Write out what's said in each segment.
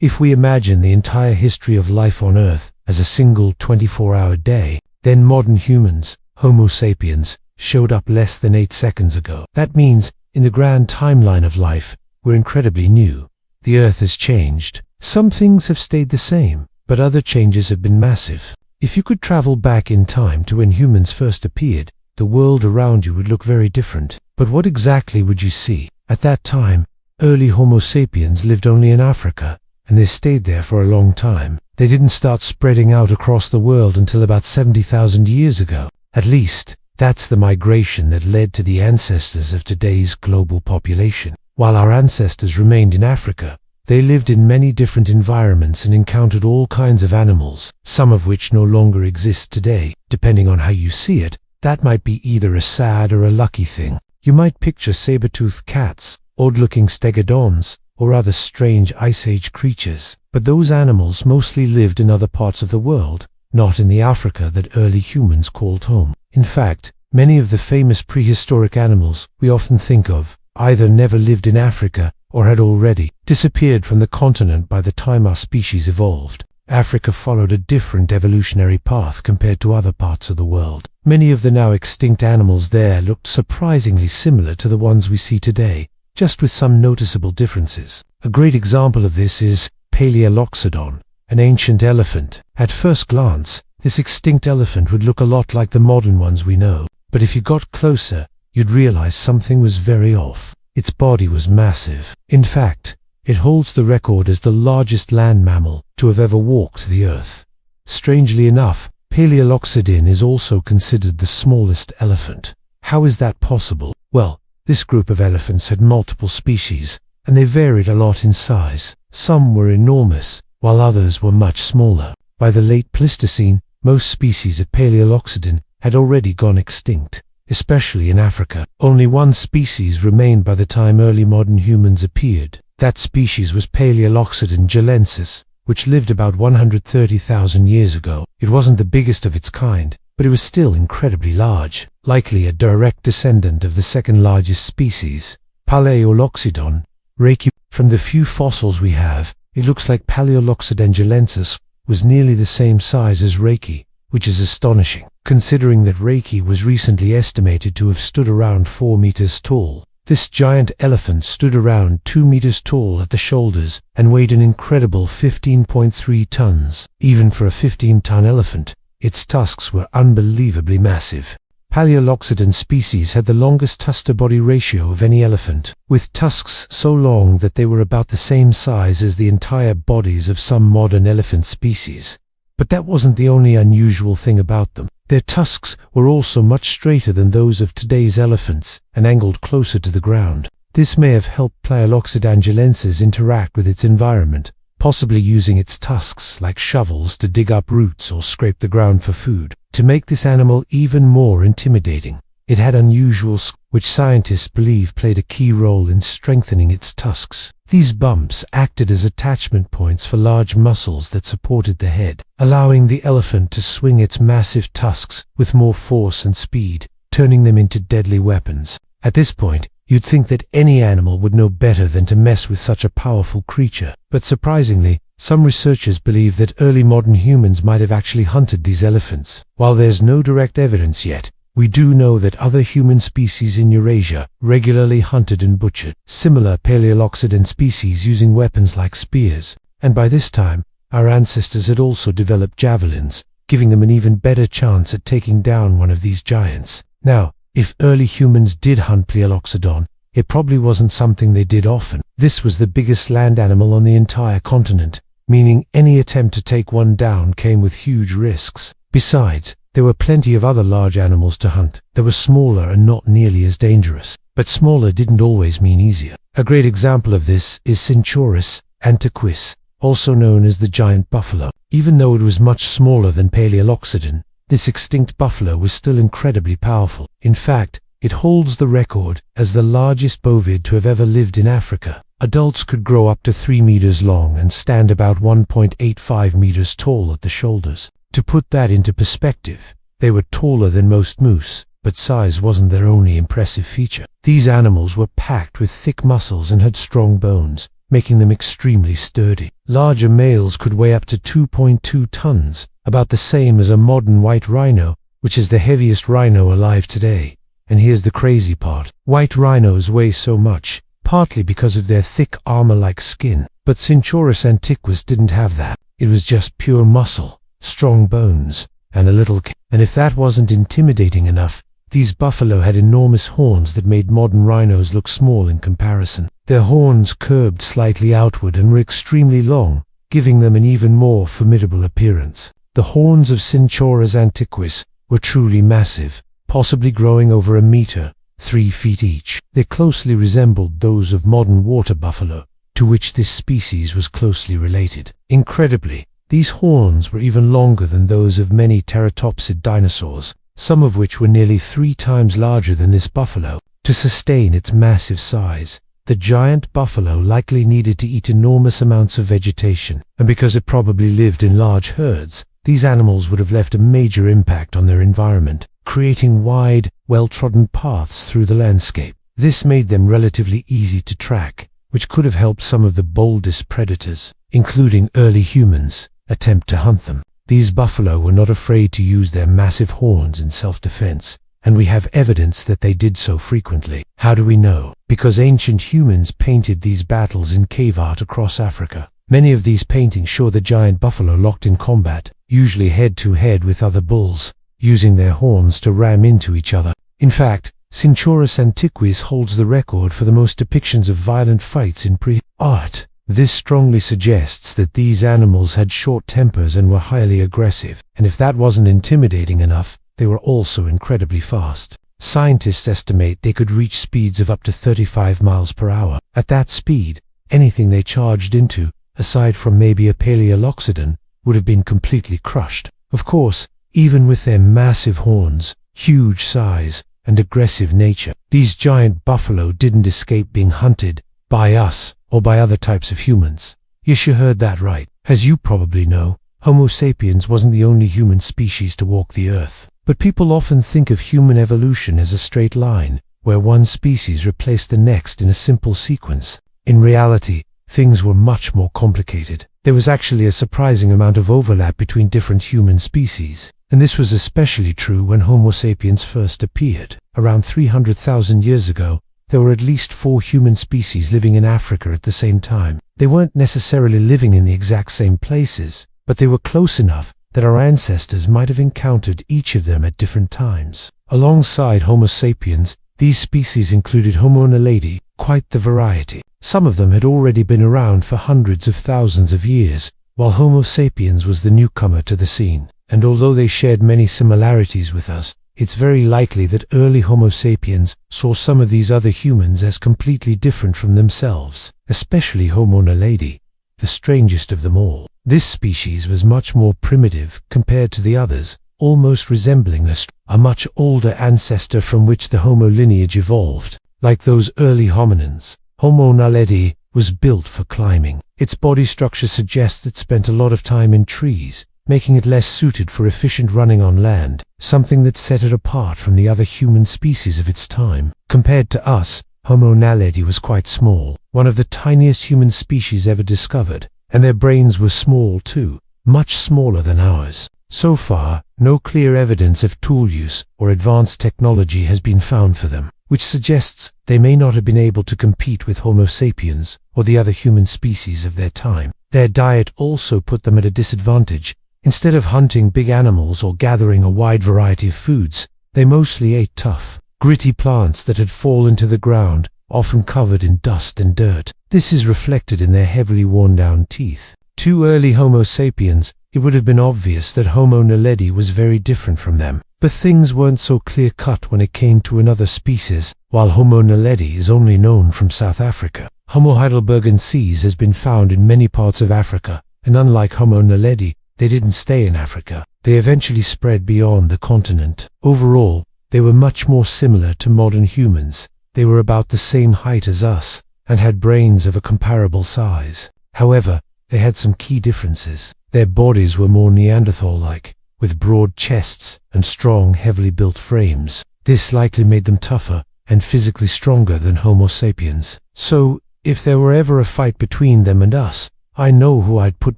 If we imagine the entire history of life on Earth as a single 24-hour day, then modern humans, Homo sapiens, showed up less than 8 seconds ago. That means, in the grand timeline of life, we're incredibly new. The Earth has changed. Some things have stayed the same, but other changes have been massive. If you could travel back in time to when humans first appeared, the world around you would look very different. But what exactly would you see? At that time, early Homo sapiens lived only in Africa, and they stayed there for a long time. They didn't start spreading out across the world until about 70,000 years ago. At least, that's the migration that led to the ancestors of today's global population. While our ancestors remained in Africa, they lived in many different environments and encountered all kinds of animals, some of which no longer exist today. Depending on how you see it, that might be either a sad or a lucky thing. You might picture saber-toothed cats, odd-looking stegodons, or other strange Ice Age creatures. But those animals mostly lived in other parts of the world, not in the Africa that early humans called home. In fact, many of the famous prehistoric animals we often think of either never lived in Africa or had already disappeared from the continent by the time our species evolved. Africa followed a different evolutionary path compared to other parts of the world. Many of the now extinct animals there looked surprisingly similar to the ones we see today, just with some noticeable differences. A great example of this is Paleoloxodon, an ancient elephant. At first glance, this extinct elephant would look a lot like the modern ones we know, but if you got closer, you'd realize something was very off. Its body was massive. In fact, it holds the record as the largest land mammal to have ever walked the earth. Strangely enough, Paleoloxodon is also considered the smallest elephant. How is that possible? Well, this group of elephants had multiple species, and they varied a lot in size. Some were enormous, while others were much smaller. By the late Pleistocene, most species of Paleoloxodon had already gone extinct, especially in Africa. Only one species remained by the time early modern humans appeared. That species was Paleoloxodon gilensis, which lived about 130,000 years ago. It wasn't the biggest of its kind, but it was still incredibly large, likely a direct descendant of the second largest species, Paleoloxodon, rheci. From the few fossils we have, it looks like Paleoloxodon gilensis was nearly the same size as rheci, which is astonishing, considering that rheci was recently estimated to have stood around 4 meters tall. This giant elephant stood around 2 meters tall at the shoulders and weighed an incredible 15.3 tons. Even for a 15-ton elephant, its tusks were unbelievably massive. Paleoloxodon species had the longest tusk-to-body ratio of any elephant, with tusks so long that they were about the same size as the entire bodies of some modern elephant species. But that wasn't the only unusual thing about them. Their tusks were also much straighter than those of today's elephants and angled closer to the ground. This may have helped Paleoloxodon gilensis interact with its environment, possibly using its tusks like shovels to dig up roots or scrape the ground for food. To make this animal even more intimidating, it had unusual scars, which scientists believe played a key role in strengthening its tusks. These bumps acted as attachment points for large muscles that supported the head, allowing the elephant to swing its massive tusks with more force and speed, turning them into deadly weapons. At this point, you'd think that any animal would know better than to mess with such a powerful creature. But surprisingly, some researchers believe that early modern humans might have actually hunted these elephants. While there's no direct evidence yet, we do know that other human species in Eurasia regularly hunted and butchered similar Paleoloxodon species using weapons like spears, and by this time, our ancestors had also developed javelins, giving them an even better chance at taking down one of these giants. Now, if early humans did hunt Paleoloxodon, it probably wasn't something they did often. This was the biggest land animal on the entire continent, meaning any attempt to take one down came with huge risks. Besides, there were plenty of other large animals to hunt that were smaller and not nearly as dangerous. But smaller didn't always mean easier. A great example of this is Rusingoryx antiquus, also known as the giant buffalo. Even though it was much smaller than Paleoloxodon, this extinct buffalo was still incredibly powerful. In fact, it holds the record as the largest bovid to have ever lived in Africa. Adults could grow up to 3 meters long and stand about 1.85 meters tall at the shoulders. To put that into perspective, they were taller than most moose, but size wasn't their only impressive feature. These animals were packed with thick muscles and had strong bones, making them extremely sturdy. Larger males could weigh up to 2.2 tons, about the same as a modern white rhino, which is the heaviest rhino alive today. And here's the crazy part. White rhinos weigh so much, partly because of their thick armor-like skin. But Cinchorus antiquus didn't have that. It was just pure muscle, strong bones, and a little and if that wasn't intimidating enough, these buffalo had enormous horns that made modern rhinos look small in comparison. Their horns curved slightly outward and were extremely long, giving them an even more formidable appearance. The horns of Cinchorus antiquus were truly massive, possibly growing over a meter, 3 feet each. They closely resembled those of modern water buffalo, to which this species was closely related. Incredibly, these horns were even longer than those of many teratopsid dinosaurs, some of which were nearly 3 times larger than this buffalo. To sustain its massive size, the giant buffalo likely needed to eat enormous amounts of vegetation, and because it probably lived in large herds, these animals would have left a major impact on their environment, creating wide, well-trodden paths through the landscape. This made them relatively easy to track, which could have helped some of the boldest predators, including early humans, attempt to hunt them. These buffalo were not afraid to use their massive horns in self-defense, and we have evidence that they did so frequently. How do we know? Because ancient humans painted these battles in cave art across Africa. Many of these paintings show the giant buffalo locked in combat, usually head-to-head with other bulls, using their horns to ram into each other. In fact, Cinchorus antiquus holds the record for the most depictions of violent fights in pre-art. This strongly suggests that these animals had short tempers and were highly aggressive, and if that wasn't intimidating enough, they were also incredibly fast. Scientists estimate they could reach speeds of up to 35 miles per hour. At that speed, anything they charged into, aside from maybe a Paleoloxodon, would have been completely crushed. Of course, even with their massive horns, huge size, and aggressive nature, these giant buffalo didn't escape being hunted by us or by other types of humans. Yes, you heard that right. As you probably know, Homo sapiens wasn't the only human species to walk the earth. But people often think of human evolution as a straight line, where one species replaced the next in a simple sequence. In reality, things were much more complicated. There was actually a surprising amount of overlap between different human species, and this was especially true when Homo sapiens first appeared. Around 300,000 years ago, there were at least 4 human species living in Africa at the same time. They weren't necessarily living in the exact same places, but they were close enough that our ancestors might have encountered each of them at different times. Alongside Homo sapiens, these species included Homo naledi, quite the variety. Some of them had already been around for hundreds of thousands of years, while Homo sapiens was the newcomer to the scene. And although they shared many similarities with us, it's very likely that early Homo sapiens saw some of these other humans as completely different from themselves, especially Homo naledi, the strangest of them all. This species was much more primitive compared to the others, almost resembling a much older ancestor from which the Homo lineage evolved. Like those early hominins, Homo naledi was built for climbing. Its body structure suggests it spent a lot of time in trees, making it less suited for efficient running on land, something that set it apart from the other human species of its time. Compared to us, Homo naledi was quite small, one of the tiniest human species ever discovered, and their brains were small too, much smaller than ours. So far, no clear evidence of tool use or advanced technology has been found for them, which suggests they may not have been able to compete with Homo sapiens or the other human species of their time. Their diet also put them at a disadvantage. Instead of hunting big animals or gathering a wide variety of foods, they mostly ate tough, gritty plants that had fallen to the ground, often covered in dust and dirt. This is reflected in their heavily worn-down teeth. To early Homo sapiens, it would have been obvious that Homo naledi was very different from them. But things weren't so clear-cut when it came to another species. While Homo naledi is only known from South Africa, Homo heidelbergensis has been found in many parts of Africa, and unlike Homo naledi, they didn't stay in Africa. They eventually spread beyond the continent. Overall, they were much more similar to modern humans. They were about the same height as us, and had brains of a comparable size. However, they had some key differences. Their bodies were more Neanderthal-like, with broad chests and strong, heavily built frames. This likely made them tougher and physically stronger than Homo sapiens. So, If there were ever a fight between them and us, I know who I'd put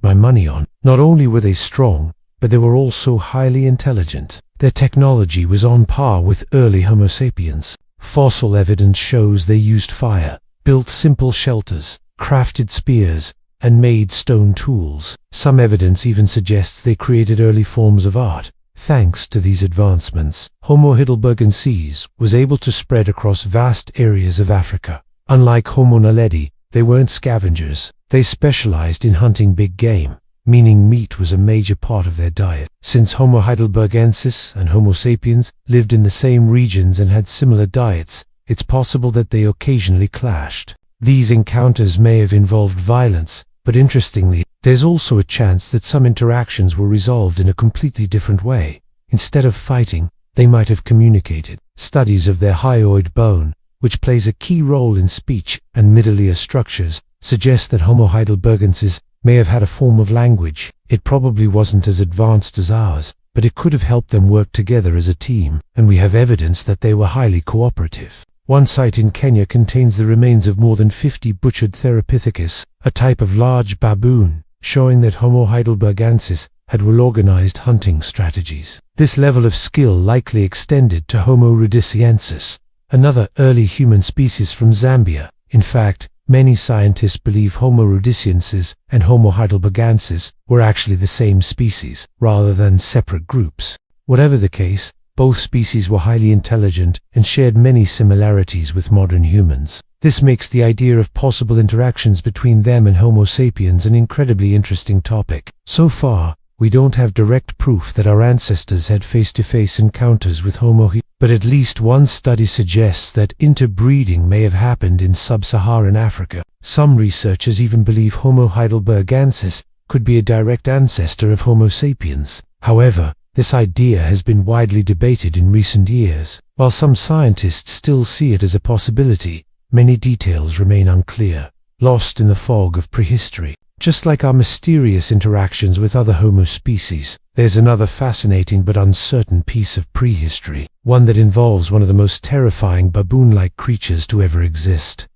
my money on. Not only were they strong, but they were also highly intelligent. Their technology was on par with early Homo sapiens. Fossil evidence shows they used fire, built simple shelters, crafted spears, and made stone tools. Some evidence even suggests they created early forms of art. Thanks to these advancements, Homo heidelbergensis was able to spread across vast areas of Africa. Unlike Homo naledi, they weren't scavengers. They specialized in hunting big game, meaning meat was a major part of their diet. Since Homo heidelbergensis and Homo sapiens lived in the same regions and had similar diets, it's possible that they occasionally clashed. These encounters may have involved violence, but interestingly, there's also a chance that some interactions were resolved in a completely different way. Instead of fighting, they might have communicated. Studies of their hyoid bone, which plays a key role in speech and middle ear structures, suggest that Homo heidelbergensis may have had a form of language. It probably wasn't as advanced as ours, but it could have helped them work together as a team, and we have evidence that they were highly cooperative. One site in Kenya contains the remains of more than 50 butchered Therapithecus, a type of large baboon, showing that Homo heidelbergensis had well-organized hunting strategies. This level of skill likely extended to Homo rudisiensis, another early human species from Zambia. In fact, many scientists believe Homo rudisiensis and Homo heidelbergensis were actually the same species, rather than separate groups. Whatever the case, both species were highly intelligent and shared many similarities with modern humans. This makes the idea of possible interactions between them and Homo sapiens an incredibly interesting topic. So far, we don't have direct proof that our ancestors had face-to-face encounters with Homo heidelbergensis, but at least one study suggests that interbreeding may have happened in sub-Saharan Africa. Some researchers even believe Homo heidelbergensis could be a direct ancestor of Homo sapiens. However, this idea has been widely debated in recent years. While some scientists still see it as a possibility, many details remain unclear, lost in the fog of prehistory. Just like our mysterious interactions with other Homo species, there's another fascinating but uncertain piece of prehistory, one that involves one of the most terrifying baboon-like creatures to ever exist.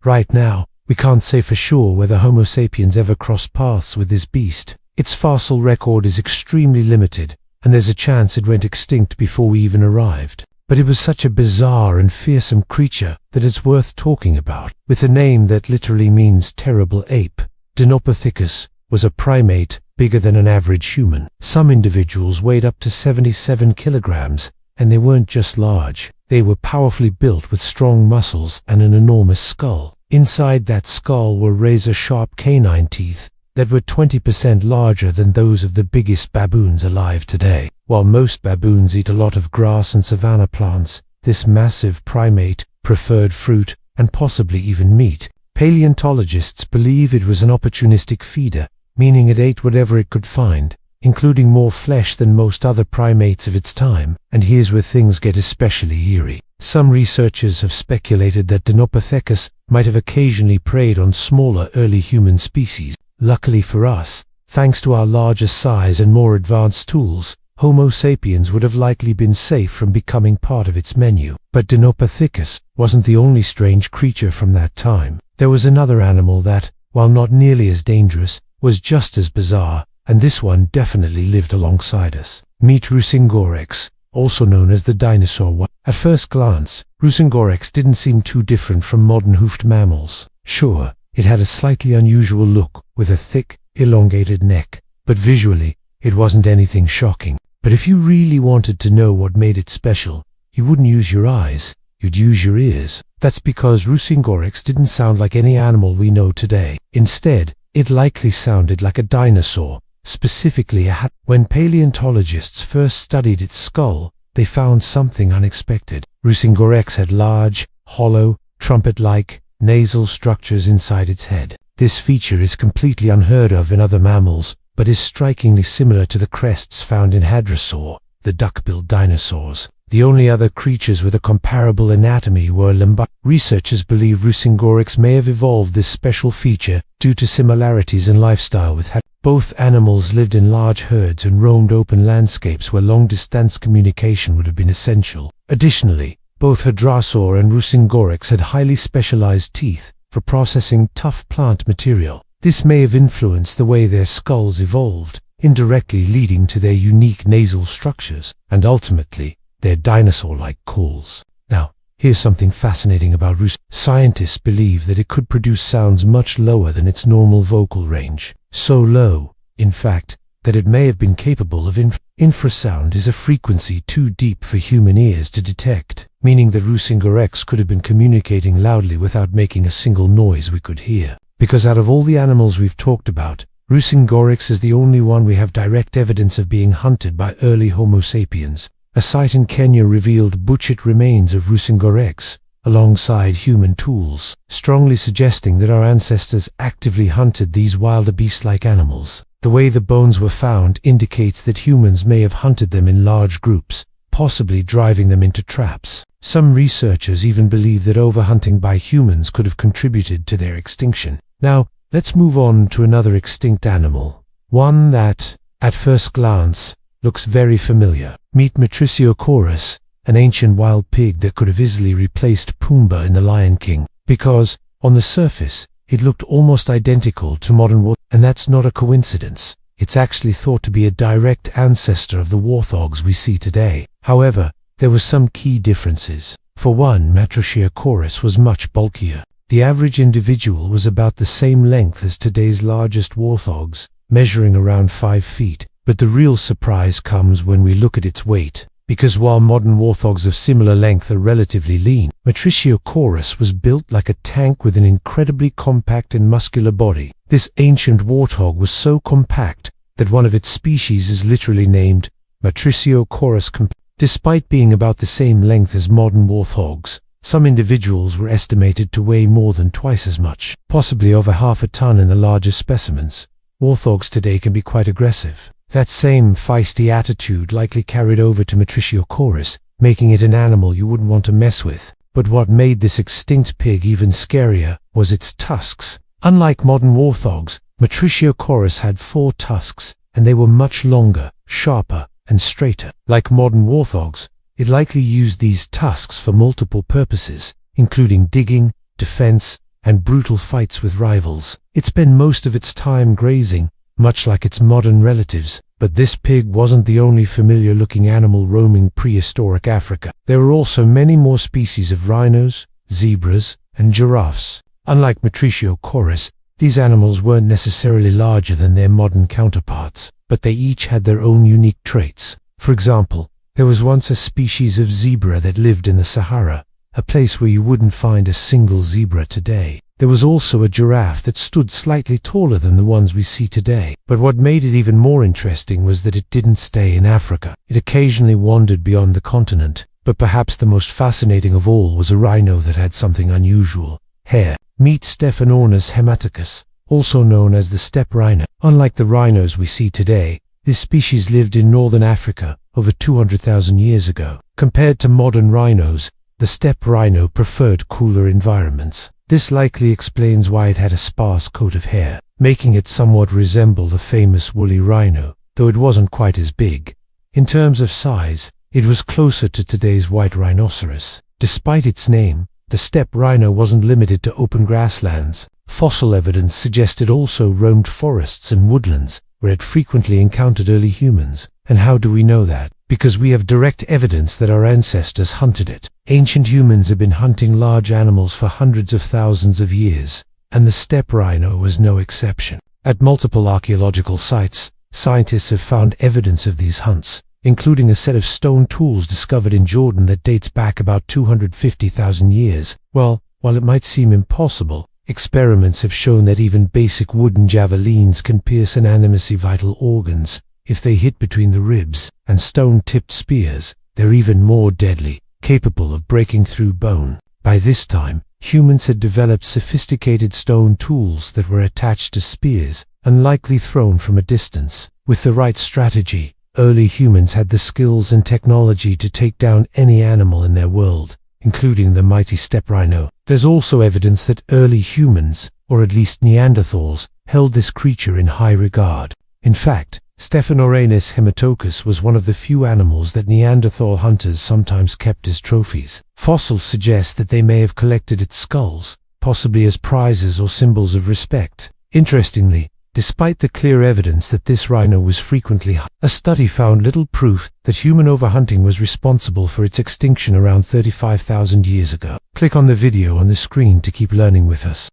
Right now, we can't say for sure whether Homo sapiens ever crossed paths with this beast. Its fossil record is extremely limited, and there's a chance it went extinct before we even arrived. But it was such a bizarre and fearsome creature that it's worth talking about. With a name that literally means terrible ape, Dinopithecus was a primate bigger than an average human. Some individuals weighed up to 77 kilograms, and they weren't just large. They were powerfully built with strong muscles and an enormous skull. Inside that skull were razor-sharp canine teeth that were 20% larger than those of the biggest baboons alive today. While most baboons eat a lot of grass and savanna plants, this massive primate preferred fruit and possibly even meat. Paleontologists believe it was an opportunistic feeder, meaning it ate whatever it could find, including more flesh than most other primates of its time. And here's where things get especially eerie. Some researchers have speculated that Dinopithecus might have occasionally preyed on smaller early human species. Luckily for us, thanks to our larger size and more advanced tools, Homo sapiens would have likely been safe from becoming part of its menu. But Dinopithecus wasn't the only strange creature from that time. There was another animal that, while not nearly as dangerous, was just as bizarre, and this one definitely lived alongside us. Meet Rusingoryx, also known as the dinosaur one. At first glance, Rusingoryx didn't seem too different from modern hoofed mammals. Sure, it had a slightly unusual look, with a thick, elongated neck, but visually, it wasn't anything shocking. But if you really wanted to know what made it special, you wouldn't use your eyes, you'd use your ears. That's because Rusingoryx didn't sound like any animal we know today. Instead, it likely sounded like a dinosaur, specifically a hat. When paleontologists first studied its skull, they found something unexpected. Rusingoryx had large, hollow, trumpet-like, nasal structures inside its head. This feature is completely unheard of in other mammals, but is strikingly similar to the crests found in hadrosaur, the duck-billed dinosaurs. The only other creatures with a comparable anatomy were lumbar. Researchers believe Rusingoryx may have evolved this special feature due to similarities in lifestyle with hadrosaur. Both animals lived in large herds and roamed open landscapes where long-distance communication would have been essential. Additionally, both hadrosaur and Rusingoryx had highly specialized teeth for processing tough plant material. This may have influenced the way their skulls evolved, indirectly leading to their unique nasal structures, and ultimately, their dinosaur-like calls. Now, here's something fascinating about Rusingoryx. Scientists believe that it could produce sounds much lower than its normal vocal range. So low, in fact, that it may have been capable of infrasound is a frequency too deep for human ears to detect, meaning that Rusingoryx could have been communicating loudly without making a single noise we could hear. Because out of all the animals we've talked about, Rusingoryx is the only one we have direct evidence of being hunted by early Homo sapiens. A site in Kenya revealed butchered remains of Rusingoryx alongside human tools, strongly suggesting that our ancestors actively hunted these wildebeest-like animals. The way the bones were found indicates that humans may have hunted them in large groups, possibly driving them into traps. Some researchers even believe that overhunting by humans could have contributed to their extinction. Now, let's move on to another extinct animal, one that, at first glance, looks very familiar. Meet Prehistoric, an ancient wild pig that could have easily replaced Pumbaa in The Lion King, because, on the surface, it looked almost identical to modern warthogs. And that's not a coincidence. It's actually thought to be a direct ancestor of the warthogs we see today. However, there were some key differences. For one, Prehistoric was much bulkier. The average individual was about the same length as today's largest warthogs, measuring around 5 feet. But the real surprise comes when we look at its weight, because while modern warthogs of similar length are relatively lean, Prehistoric was built like a tank with an incredibly compact and muscular body. This ancient warthog was so compact that one of its species is literally named Prehistoric. Despite being about the same length as modern warthogs, some individuals were estimated to weigh more than twice as much, possibly over half a ton in the largest specimens. Warthogs today can be quite aggressive. That same feisty attitude likely carried over to Prehistoric, making it an animal you wouldn't want to mess with. But what made this extinct pig even scarier was its tusks. Unlike modern warthogs, Prehistoric had 4 tusks, and they were much longer, sharper, and straighter. Like modern warthogs, it likely used these tusks for multiple purposes, including digging, defense, and brutal fights with rivals. It spent most of its time grazing, much like its modern relatives, but this pig wasn't the only familiar-looking animal roaming prehistoric Africa. There were also many more species of rhinos, zebras, and giraffes. Unlike Prehistoric, these animals weren't necessarily larger than their modern counterparts, but they each had their own unique traits. For example, there was once a species of zebra that lived in the Sahara, a place where you wouldn't find a single zebra today. There was also a giraffe that stood slightly taller than the ones we see today. But what made it even more interesting was that it didn't stay in Africa. It occasionally wandered beyond the continent, but perhaps the most fascinating of all was a rhino that had something unusual: hair. Meet Stephanornis hematicus, also known as the steppe rhino. Unlike the rhinos we see today, this species lived in northern Africa over 200,000 years ago. Compared to modern rhinos, the steppe rhino preferred cooler environments. This likely explains why it had a sparse coat of hair, making it somewhat resemble the famous woolly rhino, though it wasn't quite as big. In terms of size, it was closer to today's white rhinoceros. Despite its name, the steppe rhino wasn't limited to open grasslands. Fossil evidence suggests it also roamed forests and woodlands, where it frequently encountered early humans. And how do we know that? Because we have direct evidence that our ancestors hunted it. Ancient humans have been hunting large animals for hundreds of thousands of years, and the steppe rhino was no exception. At multiple archaeological sites, scientists have found evidence of these hunts, including a set of stone tools discovered in Jordan that dates back about 250,000 years. Well, while it might seem impossible, experiments have shown that even basic wooden javelins can pierce an animal's vital organs if they hit between the ribs, and stone-tipped spears, they're even more deadly, capable of breaking through bone. By this time, humans had developed sophisticated stone tools that were attached to spears and likely thrown from a distance. With the right strategy, early humans had the skills and technology to take down any animal in their world, including the mighty steppe rhino. There's also evidence that early humans, or at least Neanderthals, held this creature in high regard. In fact, Stephanornis hematicus was one of the few animals that Neanderthal hunters sometimes kept as trophies. Fossils suggest that they may have collected its skulls, possibly as prizes or symbols of respect. Interestingly, despite the clear evidence that this rhino was frequently hunted, a study found little proof that human overhunting was responsible for its extinction around 35,000 years ago. Click on the video on the screen to keep learning with us.